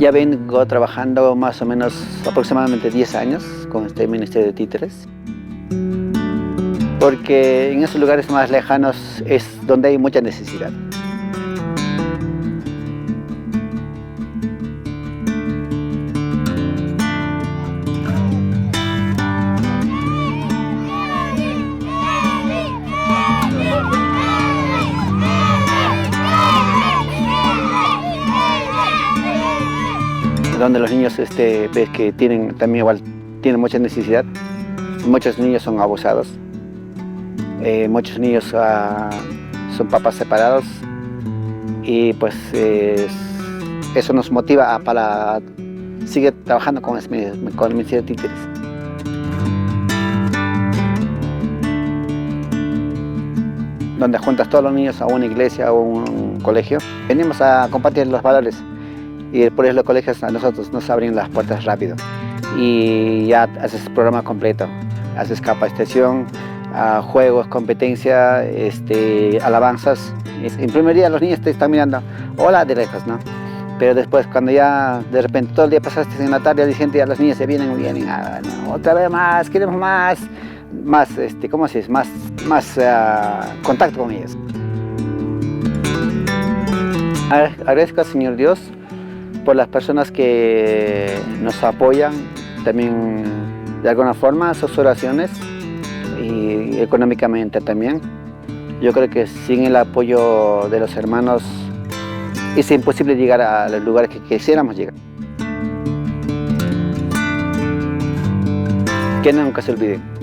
Ya vengo trabajando más o menos aproximadamente 10 años con este Ministerio de Títeres, porque en esos lugares más lejanos es donde hay mucha necesidad. Donde los niños ves que tienen también igual tienen mucha necesidad. Muchos niños son abusados, muchos niños son papás separados y pues eso nos motiva para seguir trabajando con el Ministerio de Títeres. Donde juntas todos los niños a una iglesia o un colegio, venimos a compartir los valores. Y por eso los colegios a nosotros nos abren las puertas rápido. Y ya haces programa completo, haces capacitación, juegos, competencia, alabanzas. En primer día los niños te están mirando, hola, de lejos, ¿no? Pero después cuando ya de repente todo el día pasaste en la tarde, diciendo ya los niños se vienen, ¿no? Otra vez más, queremos más, ¿cómo se dice? Más contacto con ellos. Agradezco al Señor Dios por las personas que nos apoyan también de alguna forma, sus oraciones y económicamente también. Yo creo que sin el apoyo de los hermanos es imposible llegar a los lugares que quisiéramos llegar. Que nunca se olviden.